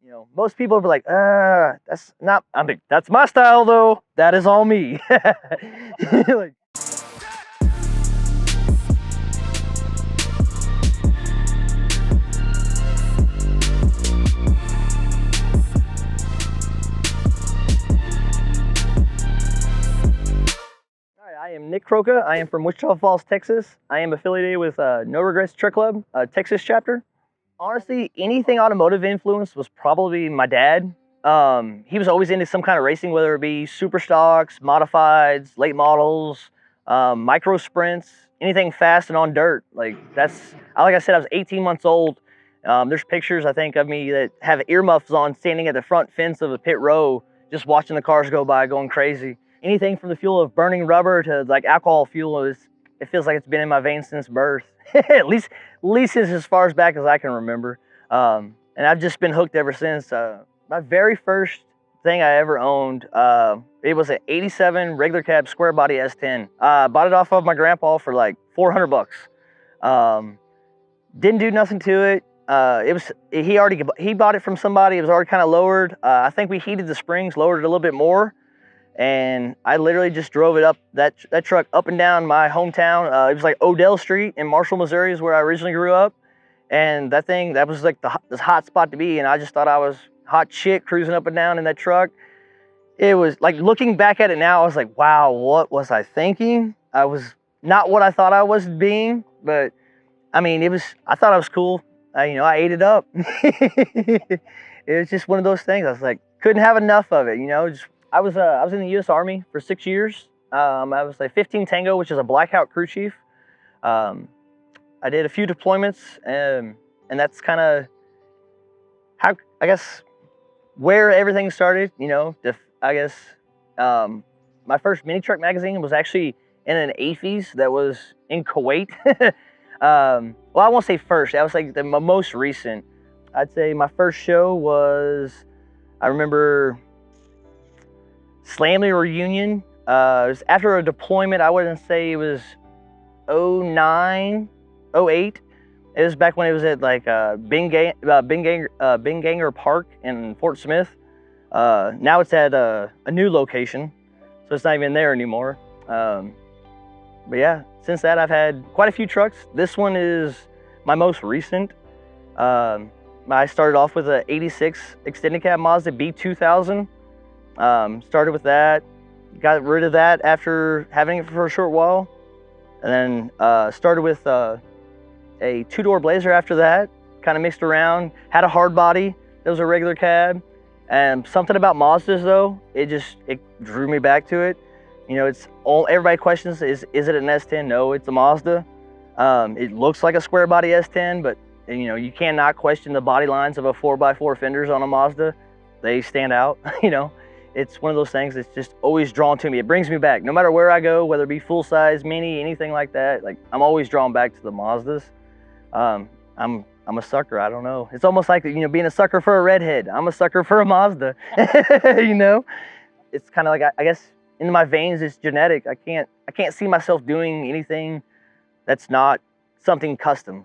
You know, most people will be like, that's not, I mean, that's my style though. That is all me. Like, I am Nick Croka. I am from Wichita Falls, Texas. I am affiliated with No Regrets Truck Club, Texas chapter. Honestly, anything automotive influence was probably my dad. He was always into some kind of racing, whether it be super stocks, modifieds, late models, micro sprints, anything fast and on dirt. Like I said, I was 18 months old. There's pictures, I think, of me that have earmuffs on, standing at the front fence of a pit row, just watching the cars go by, going crazy. Anything from the fuel of burning rubber to like alcohol fuel, it feels like it's been in my veins since birth. at least since as far back as I can remember. And I've just been hooked ever since. My very first thing I ever owned, it was an 87 regular cab square body S10. Bought it off of my grandpa for like $400. Didn't do nothing to it. He bought it from somebody. It was already kind of lowered. I think we heated the springs, lowered it a little bit more. And I literally just drove it up, that truck up and down my hometown. It was like Odell Street in Marshall, Missouri is where I originally grew up. And that was like this hot spot to be. And I just thought I was hot chick cruising up and down in that truck. It was like, looking back at it now, I was like, wow, what was I thinking? I was not what I thought I was being, but I mean, I thought I was cool. I ate it up. It was just one of those things. I was like, couldn't have enough of it, I was in the U.S. Army for 6 years. I was a 15 Tango, which is a blackout crew chief. I did a few deployments, and that's kind of how, I guess, where everything started. I guess my first Minitruck magazine was actually in an AFES that was in Kuwait. Well, I won't say first. That was like the most recent. I'd say my first show was, I remember, Slamley Reunion. It was after a deployment. I wouldn't say it was 09, 08. It was back when it was at like Binganger Park in Fort Smith. Now it's at a new location, so it's not even there anymore. But yeah, since that I've had quite a few trucks. This one is my most recent. I started off with a 86 extended cab Mazda B2600i. Started with that, got rid of that after having it for a short while, and then started with a two-door Blazer after that. Kind of mixed around, had a hard body that was a regular cab, and something about Mazdas though, it drew me back to it. Everybody questions, is it an S10? No, it's a Mazda. It looks like a square body S10, but you cannot question the body lines of a 4x4 fenders on a Mazda. They stand out. It's one of those things that's just always drawn to me. It brings me back. No matter where I go, whether it be full-size, mini, anything like that, like I'm always drawn back to the Mazdas. I'm a sucker. I don't know. It's almost like, being a sucker for a redhead. I'm a sucker for a Mazda. It's kind of like, I guess, in my veins, it's genetic. I can't see myself doing anything that's not something custom.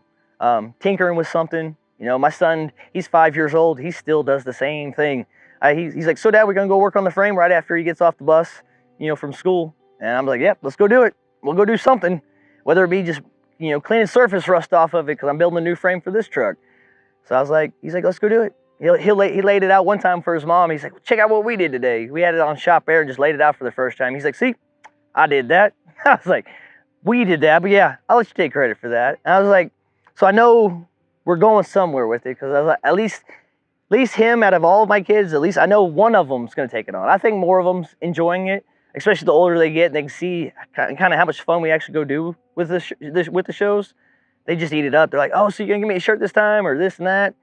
Tinkering with something. My son, he's 5 years old. He still does the same thing. He's like, so Dad, we're gonna go work on the frame right after he gets off the bus, from school. And I'm like, yep, let's go do it. We'll go do something, whether it be just, cleaning surface rust off of it because I'm building a new frame for this truck. So he's like, let's go do it. He laid it out one time for his mom. He's like, check out what we did today. We had it on Shop Air and just laid it out for the first time. He's like, see, I did that. I was like, we did that, but yeah, I'll let you take credit for that. And I was like, so I know we're going somewhere with it, because I was like, at least him, out of all of my kids, at least I know one of them's going to take it on. I think more of them's enjoying it, especially the older they get, and they can see kind of how much fun we actually go do with with the shows. They just eat it up. They're like, oh, so you're going to give me a shirt this time, or this and that.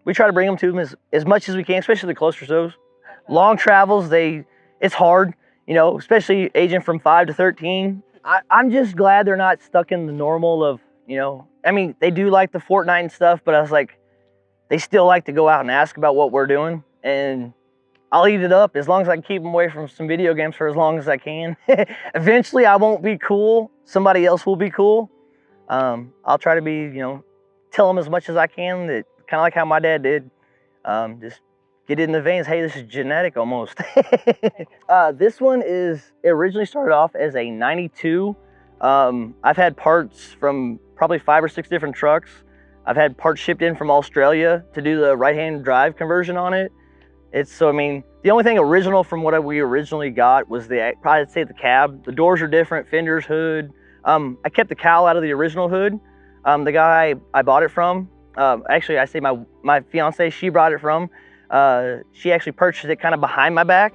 We try to bring them to them as much as we can, especially the closer shows. Long travels, it's hard, especially aging from 5 to 13. I'm just glad they're not stuck in the normal of, I mean, they do like the Fortnite and stuff, but I was like, they still like to go out and ask about what we're doing, and I'll eat it up as long as I can keep them away from some video games for as long as I can. Eventually, I won't be cool. Somebody else will be cool. I'll try to be, tell them as much as I can, that kind of like how my dad did. Just get it in the veins. Hey, this is genetic almost. This one it originally started off as a 92. I've had parts from probably 5 or 6 different trucks. I've had parts shipped in from Australia to do the right-hand drive conversion on it. I mean, the only thing original from what we originally got was probably I'd say the cab. The doors are different, fenders, hood. I kept the cowl out of the original hood. The guy I bought it from, actually I say my fiance, she brought it from. She actually purchased it kind of behind my back.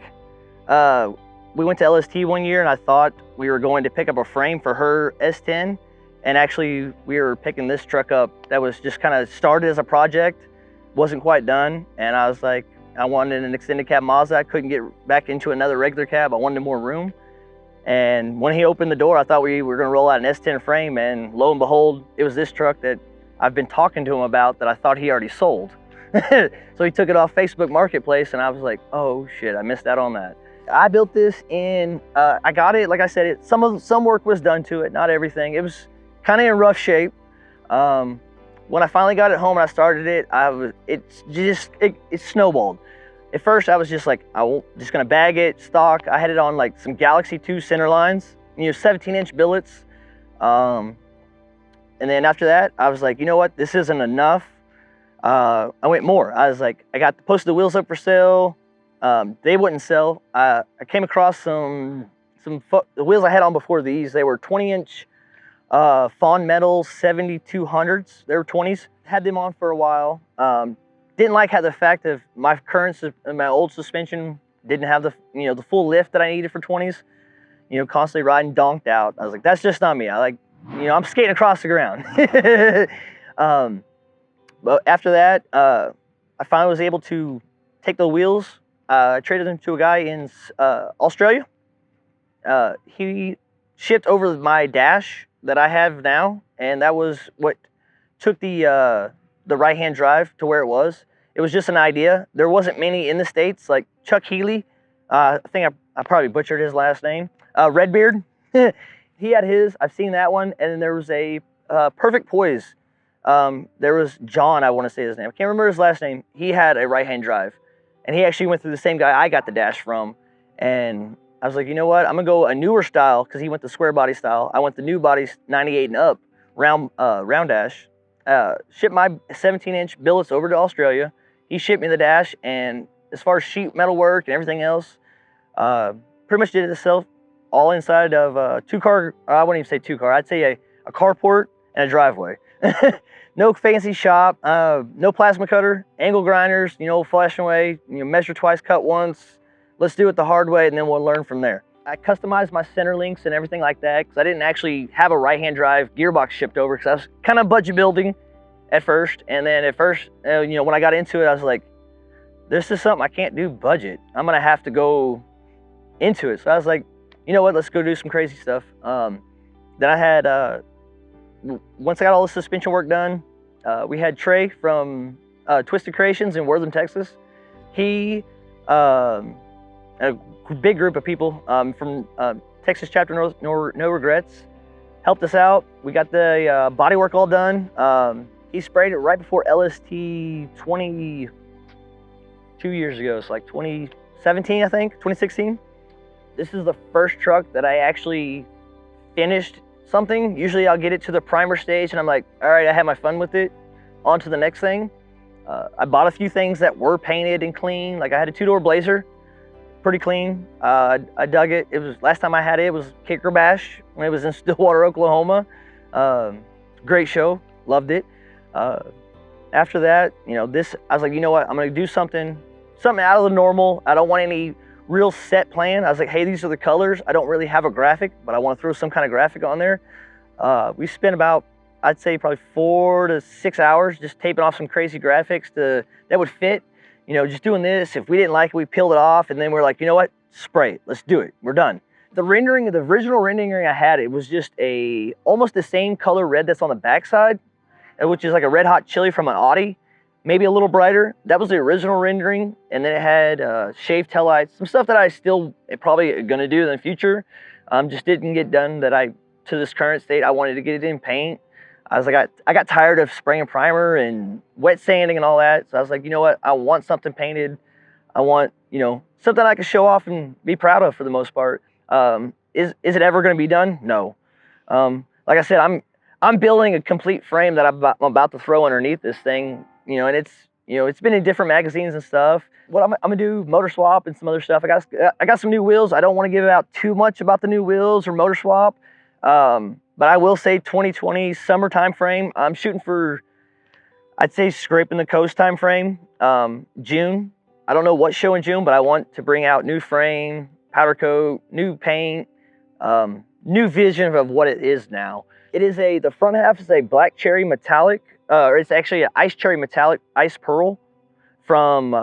We went to LST one year and I thought we were going to pick up a frame for her S10. And actually we were picking this truck up that was just kind of started as a project, wasn't quite done. And I was like, I wanted an extended cab Mazda. I couldn't get back into another regular cab. I wanted more room. And when he opened the door, I thought we were gonna roll out an S10 frame, and lo and behold, it was this truck that I've been talking to him about that I thought he already sold. So he took it off Facebook Marketplace, and I was like, oh shit, I missed out on that. I built this in, I got it, like I said, some work was done to it, not everything. It was kind of in rough shape. When I finally got it home and I started it, it snowballed. At first I was just like, just gonna bag it, stock. I had it on like some Galaxy 2 Centerlines, 17-inch billets. And then after that, I was like, you know what, this isn't enough. I went more. I was like, posted the wheels up for sale. They wouldn't sell. I came across the wheels I had on before these. They were 20-inch Fawn Metal 7200s. They were 20s. Had them on for a while. Didn't like how the fact of my old suspension didn't have the full lift that I needed for 20s. Constantly riding donked out. I was like, that's just not me. I'm skating across the ground. But after that, I finally was able to take the wheels. I traded them to a guy in Australia. He shipped over my dash that I have now, and that was what took the right-hand drive to where it was. It was just an idea. There wasn't many in the States, like Chuck Healy. I think I probably butchered his last name. Redbeard. He had his. I've seen that one. And then there was a Perfect Poise. There was John, I want to say his name. I can't remember his last name. He had a right-hand drive. And he actually went through the same guy I got the dash from. And I was like, you know what? I'm going to go a newer style because he went the square body style. I went the new body 98 and up, round dash. Shipped my 17-inch billets over to Australia. He shipped me the dash, and as far as sheet metal work and everything else, pretty much did it itself, all inside of a two-car, I wouldn't even say two-car, I'd say a carport and a driveway. No fancy shop, no plasma cutter, angle grinders, flash away, measure twice, cut once. Let's do it the hard way, and then we'll learn from there. I customized my center links and everything like that because I didn't actually have a right-hand drive gearbox shipped over because I was kind of budget building at first. And then at first, when I got into it, I was like, this is something I can't do budget. I'm going to have to go into it. So I was like, you know what, let's go do some crazy stuff. Then I had, once I got all the suspension work done, we had Trey from Twisted Creations in Wortham, Texas. He, a big group of people from Texas chapter No Regrets helped us out. We got the body work all done. He sprayed it right before LST 22 years ago. It's like 2017, I think, 2016. This is the first truck that I actually finished something. Usually I'll get it to the primer stage and I'm like, all right, I had my fun with it. On to the next thing. I bought a few things that were painted and clean. Like I had a 2-door Blazer. Pretty clean. I dug it. It was last time I had it was Kicker Bash when it was in Stillwater, Oklahoma. Great show. Loved it. After that, I was like, you know what? I'm gonna do something out of the normal. I don't want any real set plan. I was like, hey, these are the colors. I don't really have a graphic, but I want to throw some kind of graphic on there. We spent about, I'd say probably 4 to 6 hours just taping off some crazy graphics that would fit. Just doing this. If we didn't like it, we peeled it off, and then we're like, you know what? Spray it. Let's do it. We're done. The original rendering I had, it was just almost the same color red that's on the backside, which is like a red hot chili from an Audi, maybe a little brighter. That was the original rendering, and then it had shaved taillights, some stuff that I still probably gonna do in the future. Just didn't get done to this current state. I wanted to get it in paint. I was like, I got tired of spraying primer and wet sanding and all that. So I was like, you know what? I want something painted. I want, you know, something I can show off and be proud of for the most part. Is it ever going to be done? No. Like I said, I'm building a complete frame that I'm about to throw underneath this thing, you know, and it's been in different magazines and stuff. What I'm gonna do, motor swap and some other stuff. I got some new wheels. I don't want to give out too much about the new wheels or motor swap, but I will say 2020 summer time frame. I'm shooting for, I'd say, scraping the coast time frame, June. I don't know what show in June, but I want to bring out new frame, powder coat, new paint, new vision of what it is now. It is the front half is a black cherry metallic, or it's actually an ice cherry metallic ice pearl from,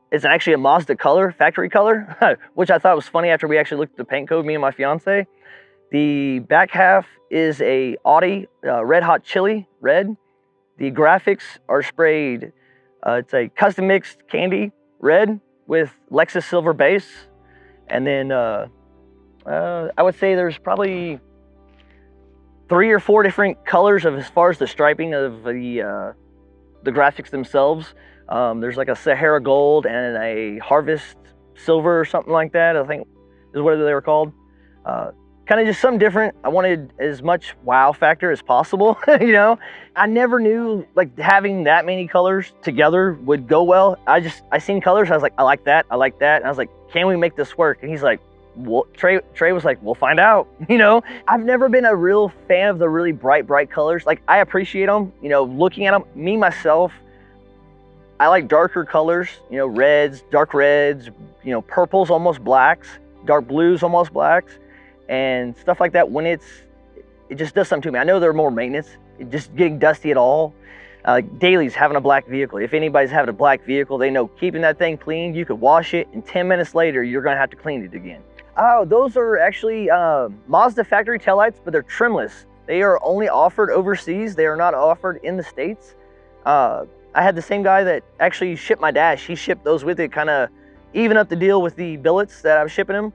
it's actually a Mazda color, factory color, which I thought was funny after we actually looked at the paint code, me and my fiance. The back half is a Audi red hot chili red. The graphics are sprayed, it's a custom mixed candy red with Lexus silver base. And then I would say there's probably 3 or 4 different colors of as far as the striping of the graphics themselves. There's like a Sahara gold and a harvest silver or something like that, I think is what they were called. Kind of just something different. I wanted as much wow factor as possible. You know, I never knew like having that many colors together would go well. I seen colors, I was like, I like that, and I was like, can we make this work? And he's like, well, Trey was like, we'll find out. You know, I've never been a real fan of the really bright colors. Like, I appreciate them, you know, looking at them. Me, myself, I like darker colors, you know, reds, dark reds, you know, purples, almost blacks, dark blues, almost blacks, and stuff like that. When it just does something to me. I know they're more maintenance, just getting dusty at all. Daly's having a black vehicle. If anybody's having a black vehicle, they know keeping that thing clean, you could wash it, and 10 minutes later, you're gonna have to clean it again. Oh, those are actually Mazda factory taillights, but they're trimless. They are only offered overseas. They are not offered in the States. I had the same guy that actually shipped my dash. He shipped those with it, kind of even up the deal with the billets that I was shipping him.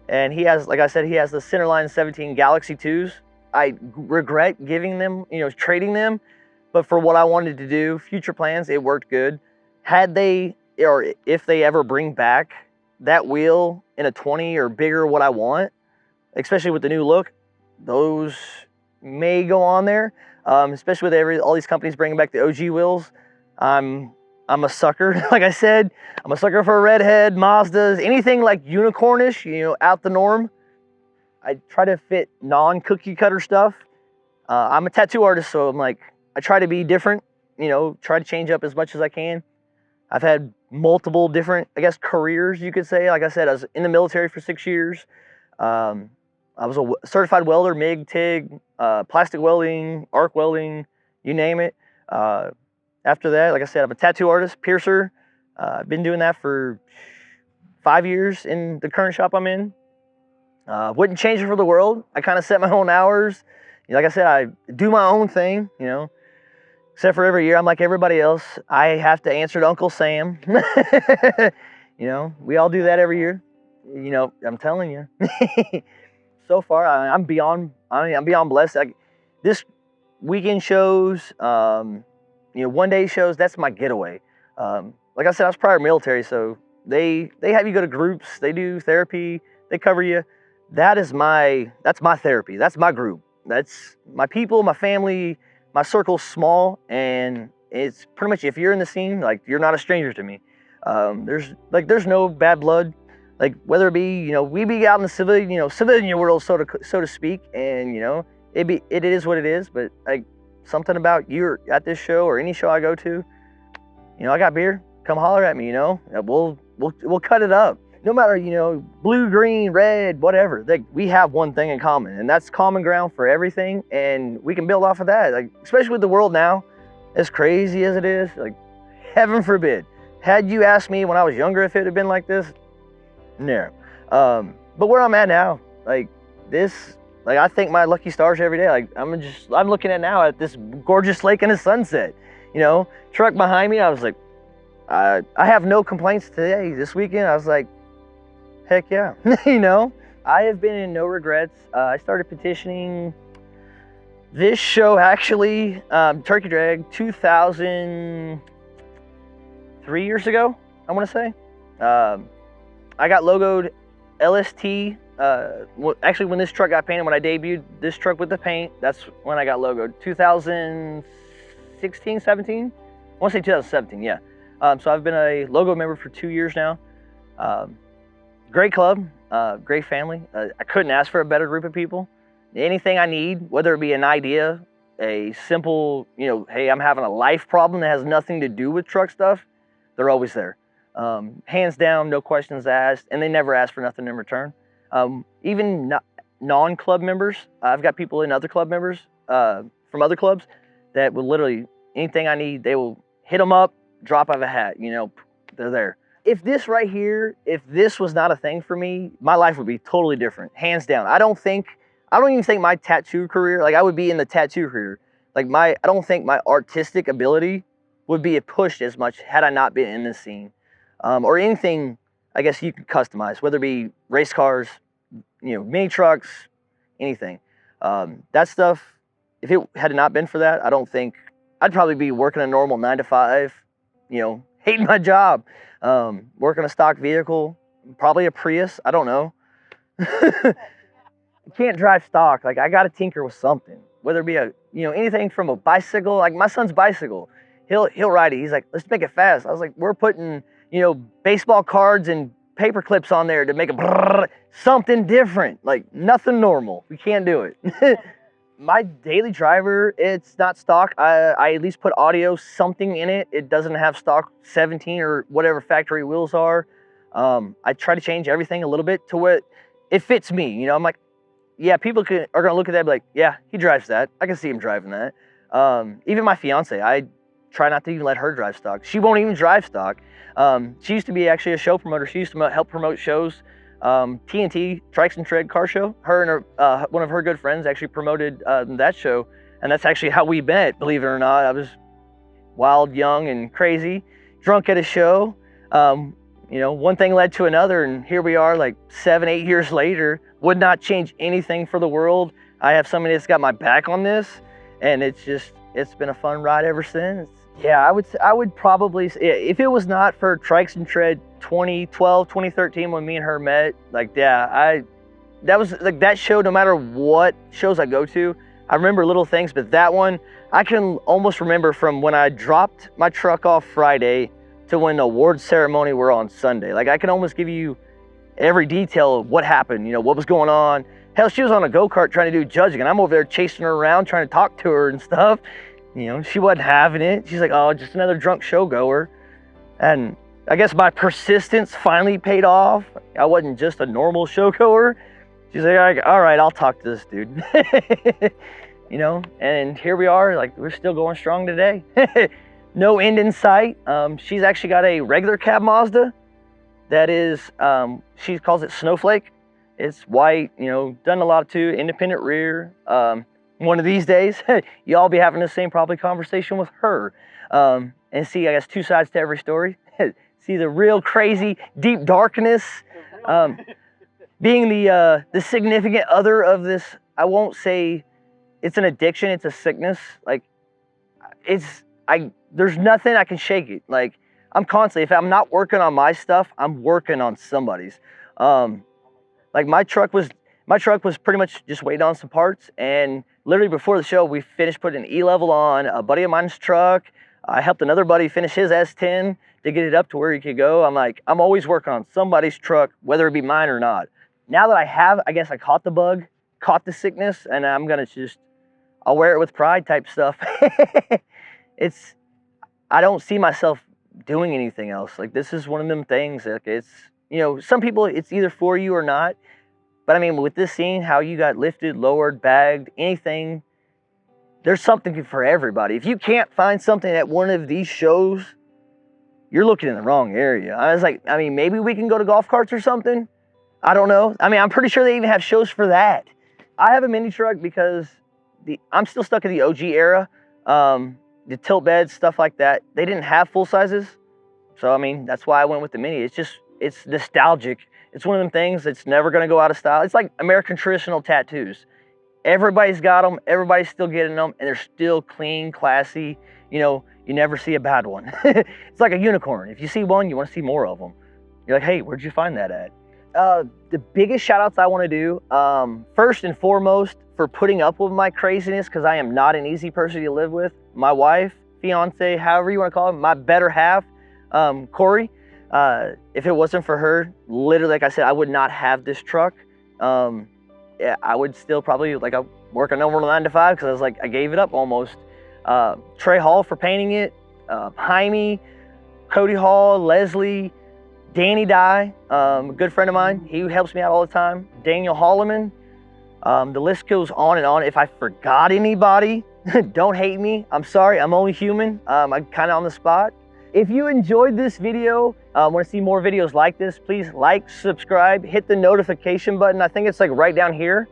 And he has, like I said, he has the Centerline 17 Galaxy 2s. I regret giving them, you know, trading them, but for what I wanted to do, future plans, it worked good. Had they, or if they ever bring back that wheel in a 20 or bigger what I want, especially with the new look, those may go on there. Especially with all these companies bringing back the OG wheels. I'm a sucker, like I said, I'm a sucker for redhead, Mazdas, anything like unicornish, you know, out the norm. I try to fit non-cookie cutter stuff. I'm a tattoo artist, so I'm like, I try to be different, you know, try to change up as much as I can. I've had multiple different, I guess, careers, you could say. Like I said, I was in the military for 6 years. I was a certified welder, MIG, TIG, plastic welding, arc welding, you name it. After that, like I said, I'm a tattoo artist, piercer. I've been doing that for 5 years in the current shop I'm in. Wouldn't change it for the world. I kind of set my own hours. Like I said, I do my own thing, you know. Except for every year, I'm like everybody else. I have to answer to Uncle Sam. You know, we all do that every year. You know, I'm telling you. So far, I'm beyond blessed. This weekend shows, you know, one-day shows, that's my getaway. Like I said, I was prior military, so they have you go to groups. They do therapy. They cover you. That's my therapy. That's my group. That's my people, my family. My circle's small, and it's pretty much, if you're in the scene, like, you're not a stranger to me. There's no bad blood. Like, whether it be, you know, we be out in the civilian world, so to speak, and, you know, it is what it is. But like, something about you at this show or any show I go to, you know, I got beer. Come holler at me. You know, we'll cut it up. No matter, you know, blue, green, red, whatever. Like, we have one thing in common, and that's common ground for everything, and we can build off of that. Like, especially with the world now, as crazy as it is, like, heaven forbid. Had you asked me when I was younger if it had been like this, no. But where I'm at now, like this, like, I thank my lucky stars every day. Like, I'm looking at now at this gorgeous lake and the sunset. You know, truck behind me, I was like, I have no complaints today. This weekend, I was like, heck yeah. You know, I have been in no regrets. I started petitioning This show actually, Turkey Drag 2003 years ago, I want to say. I got logoed LST. Actually, when this truck got painted, when I debuted this truck with the paint, that's when I got logoed. 2016, 17? I want to say 2017, yeah. So I've been a logo member for 2 years now. Great club, great family. I couldn't ask for a better group of people. Anything I need, whether it be an idea, a simple, hey, I'm having a life problem that has nothing to do with truck stuff, they're always there. Hands down, no questions asked, and they never ask for nothing in return. Even non-club members, I've got people in other club members from other clubs that will literally, anything I need, they will hit them up, drop of a hat, they're there. If this right here, if this was not a thing for me, my life would be totally different, hands down. I don't even think my tattoo career, like I would be in the tattoo career. Like I don't think my artistic ability would be pushed as much had I not been in this scene. Or anything, I guess you could customize, whether it be race cars, mini trucks, anything. That stuff, if it had not been for that, I don't think, I'd probably be working a normal 9 to 5, hating my job, working a stock vehicle, probably a Prius, I don't know. I can't drive stock. Like I got to tinker with something, whether it be anything from a bicycle, like my son's bicycle, he'll ride it. He's like, let's make it fast. I was like, we're putting, baseball cards and paper clips on there to make a brrr, something different, like nothing normal. We can't do it. My daily driver, it's not stock. I at least put audio, something in it. It doesn't have stock 17 or whatever factory wheels are. I try to change everything a little bit to what it fits me. I'm like, yeah, people are going to look at that and be like, yeah, he drives that. I can see him driving that. Even my fiance, I try not to even let her drive stock. She won't even drive stock. She used to be actually a show promoter. She used to help promote shows. TNT, Trikes and Tread car show. Her and one of her good friends actually promoted that show. And that's actually how we met, believe it or not. I was wild, young, and crazy, drunk at a show. One thing led to another, and here we are like 7, 8 years later. Would not change anything for the world. I have somebody that's got my back on this, and it's been a fun ride ever since. Yeah, I would probably, if it was not for Trikes and Tread 2012, 2013 when me and her met, that was like that show. No matter what shows I go to, I remember little things, but that one I can almost remember from when I dropped my truck off Friday to when the award ceremony were on Sunday. Like I can almost give you every detail of what happened, what was going on. Hell, she was on a go-kart trying to do judging, and I'm over there chasing her around, trying to talk to her and stuff. She wasn't having it. She's like, oh, just another drunk showgoer. And I guess my persistence finally paid off. I wasn't just a normal showgoer. She's like, all right, I'll talk to this dude. And here we are, like we're still going strong today. No end in sight. She's actually got a regular cab Mazda. That is, she calls it Snowflake. It's white, done a lot too, independent rear. One of these days, y'all be having the same probably conversation with her. And see, I guess 2 sides to every story. See the real crazy, deep darkness. Being the significant other of this, I won't say it's an addiction, it's a sickness. Like, there's nothing I can shake it. Like, I'm constantly, if I'm not working on my stuff, I'm working on somebody's. Like my truck was pretty much just waiting on some parts, and literally before the show, we finished putting an E-level on a buddy of mine's truck. I helped another buddy finish his S10 to get it up to where he could go. I'm always working on somebody's truck, whether it be mine or not. Now that I guess I caught the bug, caught the sickness, and I'm gonna I'll wear it with pride type stuff. I don't see myself doing anything else. Like, this is one of them things. Like, it's, some people, it's either for you or not. But I mean, with this scene, how you got lifted, lowered, bagged, anything, there's something for everybody. If you can't find something at one of these shows, you're looking in the wrong area. I was like, maybe we can go to golf carts or something. I don't know. I'm pretty sure they even have shows for that. I have a mini truck because I'm still stuck in the OG era. The tilt beds, stuff like that, they didn't have full sizes. So, that's why I went with the Mini. It's nostalgic. It's one of them things that's never going to go out of style. It's like American traditional tattoos. Everybody's got them. Everybody's still getting them, and they're still clean, classy. You know, you never see a bad one. It's like a unicorn. If you see one, you want to see more of them. You're like, hey, where'd you find that at? The biggest shout outs I want to do, first and foremost, for putting up with my craziness, because I am not an easy person to live with. My wife, fiance, however you want to call it, my better half, Cori. If it wasn't for her, literally, like I said, I would not have this truck. Yeah, I would still probably work a normal 9 to 5, because I was like, I gave it up almost. Trey Hall for painting it, Jaime, Cody Hall, Leslie, Danny Dye, a good friend of mine. He helps me out all the time. Daniel Holloman. The list goes on and on. If I forgot anybody, don't hate me. I'm sorry, I'm only human. I'm kind of on the spot. If you enjoyed this video, want to see more videos like this, please like, subscribe, hit the notification button. I think it's like right down here.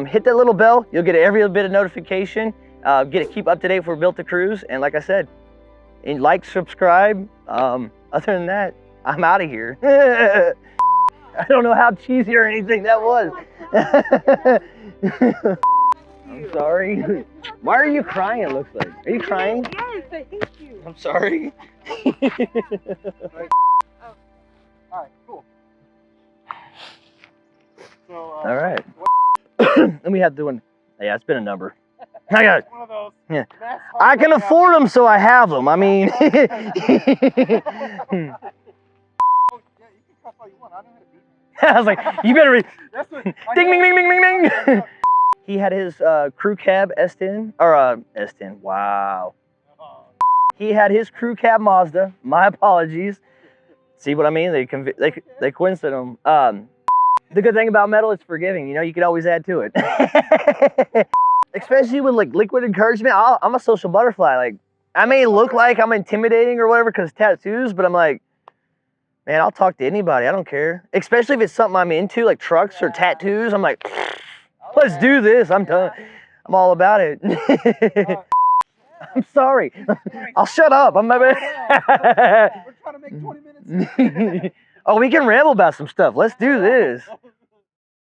Hit that little bell. You'll get every bit of notification. Keep up to date for BuiltToCruise. And like I said, like, subscribe. Other than that, I'm out of here. I don't know how cheesy or anything that was. I'm sorry. Why are you crying, it looks like? Are you crying? Yes, I hate you. I'm sorry. Alright, cool. So, all right. Let me have to do one. Yeah, it's been a number. I got it. One of those. Yeah. I can afford them, so I have them. I mean. Oh, yeah, you can cuff all you want. I know how to beat. I was like, you better read. That's what, Ding, ding, ding, ding, ding, ding. He had his crew cab S10, or S10, wow. He had his crew cab Mazda, my apologies. See what I mean? They coincided them. The good thing about metal, it's forgiving. You know, you can always add to it. Especially with like liquid encouragement, I'm a social butterfly. Like, I may look like I'm intimidating or whatever because tattoos, but I'm like, man, I'll talk to anybody. I don't care. Especially if it's something I'm into, like trucks or tattoos. I'm like, let's do this. I'm done. I'm all about it. I'm sorry. I'll shut up. I'm my bad. We're trying to make 20 minutes. Oh, we can ramble about some stuff. Let's do this.